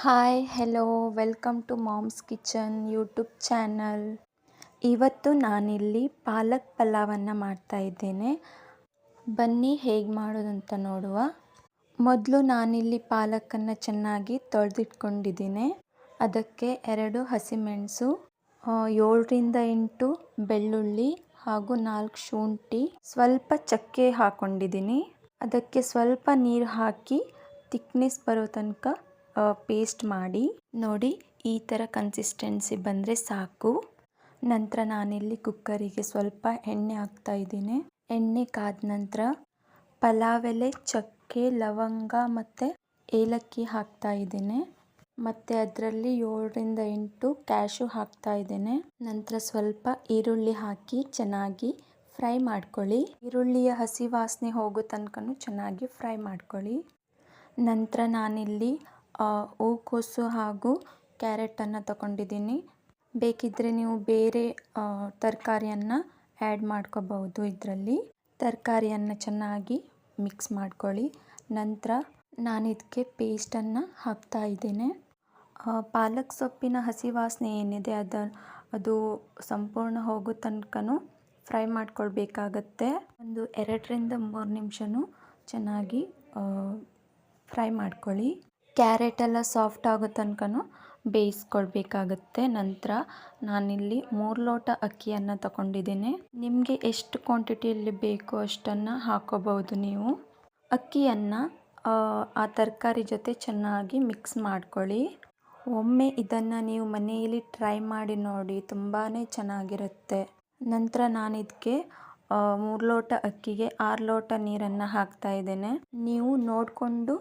Hi hello welcome to mom's kitchen YouTube channel. ಇವತ್ತು ನಾನಿಲ್ಲಿ ಪಾಲಕ್ ಪಲಾವನ್ನು ಮಾಡ್ತಾಯಿದ್ದೇನೆ. ಬನ್ನಿ ಹೇಗೆ ಮಾಡೋದಂತ ನೋಡುವ. ಮೊದಲು ನಾನಿಲ್ಲಿ ಪಾಲಕನ್ನು ಚೆನ್ನಾಗಿ ತೊಳೆದಿಟ್ಕೊಂಡಿದ್ದೀನಿ. ಅದಕ್ಕೆ 2 ಹಸಿಮೆಣಸು, 7ರಿಂದ 8 ಬೆಳ್ಳುಳ್ಳಿ ಹಾಗೂ 4 ಶುಂಠಿ, ಸ್ವಲ್ಪ ಚಕ್ಕೆ ಹಾಕ್ಕೊಂಡಿದ್ದೀನಿ. ಅದಕ್ಕೆ ಸ್ವಲ್ಪ ನೀರು ಹಾಕಿ ತಿಕ್ನೆಸ್ ಬರೋ ತನಕ ಪೇಸ್ಟ್ ಮಾಡಿ. ನೋಡಿ, ಈ ಥರ ಕನ್ಸಿಸ್ಟೆನ್ಸಿ ಬಂದರೆ ಸಾಕು. ನಂತರ ನಾನಿಲ್ಲಿ ಕುಕ್ಕರಿಗೆ ಸ್ವಲ್ಪ ಎಣ್ಣೆ ಹಾಕ್ತಾ ಇದ್ದೀನಿ. ಎಣ್ಣೆ ಕಾದ ನಂತರ ಪಲಾವ್ ಎಲೆ, ಚಕ್ಕೆ, ಲವಂಗ ಮತ್ತು ಏಲಕ್ಕಿ ಹಾಕ್ತಾ ಇದ್ದೇನೆ. ಮತ್ತು ಅದರಲ್ಲಿ 7ರಿಂದ 8 ಕ್ಯಾಶು ಹಾಕ್ತಾ ಇದ್ದೇನೆ. ನಂತರ ಸ್ವಲ್ಪ ಈರುಳ್ಳಿ ಹಾಕಿ ಚೆನ್ನಾಗಿ ಫ್ರೈ ಮಾಡ್ಕೊಳ್ಳಿ. ಈರುಳ್ಳಿಯ ಹಸಿ ವಾಸನೆ ಹೋಗೋ ತನಕ ಚೆನ್ನಾಗಿ ಫ್ರೈ ಮಾಡ್ಕೊಳ್ಳಿ. ನಂತರ ನಾನಿಲ್ಲಿ ಹೂಕೋಸು ಹಾಗೂ ಕ್ಯಾರೆಟನ್ನು ತಗೊಂಡಿದ್ದೀನಿ. ಬೇಕಿದ್ದರೆ ನೀವು ಬೇರೆ ತರಕಾರಿಯನ್ನು ಆ್ಯಡ್ ಮಾಡ್ಕೋಬಹುದು. ಇದರಲ್ಲಿ ತರಕಾರಿಯನ್ನು ಚೆನ್ನಾಗಿ ಮಿಕ್ಸ್ ಮಾಡ್ಕೊಳ್ಳಿ. ನಂತರ ನಾನು ಇದಕ್ಕೆ ಪೇಸ್ಟನ್ನು ಹಾಕ್ತಾ ಇದ್ದೇನೆ. ಪಾಲಕ್ ಸೊಪ್ಪಿನ ಹಸಿ ವಾಸನೆ ಏನಿದೆ ಅದು ಸಂಪೂರ್ಣ ಹೋಗೋ ತನಕ ಫ್ರೈ ಮಾಡ್ಕೊಳ್ಬೇಕಾಗತ್ತೆ. ಒಂದು 2ರಿಂದ 3 ನಿಮಿಷನೂ ಚೆನ್ನಾಗಿ ಫ್ರೈ ಮಾಡ್ಕೊಳ್ಳಿ. ಕ್ಯಾರೆಟ್ ಎಲ್ಲ ಸಾಫ್ಟ್ ಆಗೋ ತನಕ ಬೇಯಿಸ್ಕೊಳ್ಬೇಕಾಗತ್ತೆ. ನಂತರ ನಾನಿಲ್ಲಿ 3 ಲೋಟ ಅಕ್ಕಿಯನ್ನು ತಗೊಂಡಿದ್ದೇನೆ. ನಿಮಗೆ ಎಷ್ಟು ಕ್ವಾಂಟಿಟಿಯಲ್ಲಿ ಬೇಕೋ ಅಷ್ಟನ್ನು ಹಾಕೋಬಹುದು ನೀವು. ಅಕ್ಕಿಯನ್ನು ಆ ತರಕಾರಿ ಜೊತೆ ಚೆನ್ನಾಗಿ ಮಿಕ್ಸ್ ಮಾಡ್ಕೊಳ್ಳಿ. ಒಮ್ಮೆ ಇದನ್ನು ನೀವು ಮನೆಯಲ್ಲಿ ಟ್ರೈ ಮಾಡಿ ನೋಡಿ, ತುಂಬಾ ಚೆನ್ನಾಗಿರುತ್ತೆ. ನಂತರ ನಾನು ಇದಕ್ಕೆ 3 ಲೋಟ ಅಕ್ಕಿಗೆ 6 ಲೋಟ ನೀರನ್ನು ಹಾಕ್ತಾ ಇದ್ದೇನೆ. ನೀವು ನೋಡಿಕೊಂಡು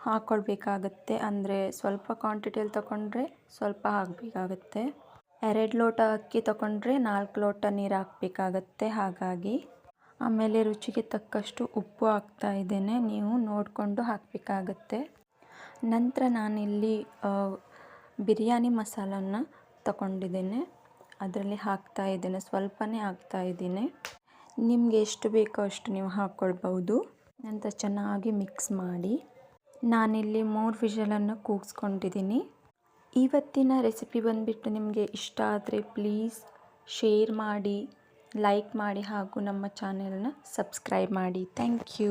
ಹಾಕ್ಕೊಳ್ಬೇಕಾಗತ್ತೆ. ಅಂದರೆ ಸ್ವಲ್ಪ ಕ್ವಾಂಟಿಟಿಯಲ್ಲಿ ತಗೊಂಡ್ರೆ ಸ್ವಲ್ಪ ಹಾಕಬೇಕಾಗತ್ತೆ. 2 ಲೋಟ ಅಕ್ಕಿ ತಗೊಂಡ್ರೆ 4 ಲೋಟ ನೀರು ಹಾಕಬೇಕಾಗತ್ತೆ. ಹಾಗಾಗಿ ಆಮೇಲೆ ರುಚಿಗೆ ತಕ್ಕಷ್ಟು ಉಪ್ಪು ಹಾಕ್ತಾ ಇದ್ದೇನೆ. ನೀವು ನೋಡಿಕೊಂಡು ಹಾಕಬೇಕಾಗತ್ತೆ. ನಂತರ ನಾನಿಲ್ಲಿ ಬಿರಿಯಾನಿ ಮಸಾಲನ್ನು ತಗೊಂಡಿದ್ದೇನೆ. ಅದರಲ್ಲಿ ಹಾಕ್ತಾ ಇದ್ದೇನೆ. ಸ್ವಲ್ಪನೇ ಹಾಕ್ತಾ ಇದ್ದೀನಿ. ನಿಮಗೆ ಎಷ್ಟು ಬೇಕೋ ಅಷ್ಟು ನೀವು ಹಾಕ್ಕೊಳ್ಬಹುದು. ನಂತರ ಚೆನ್ನಾಗಿ ಮಿಕ್ಸ್ ಮಾಡಿ. ನಾನಿಲ್ಲಿ 3 ವಿಷಲನ್ನು ಕೂಗಿಸ್ಕೊಂಡಿದ್ದೀನಿ. ಇವತ್ತಿನ ರೆಸಿಪಿ ಬಂದುಬಿಟ್ಟು ನಿಮಗೆ ಇಷ್ಟ ಆದರೆ ಪ್ಲೀಸ್ ಶೇರ್ ಮಾಡಿ, ಲೈಕ್ ಮಾಡಿ ಹಾಗೂ ನಮ್ಮ ಚಾನೆಲ್ನ ಸಬ್ಸ್ಕ್ರೈಬ್ ಮಾಡಿ. Thank you.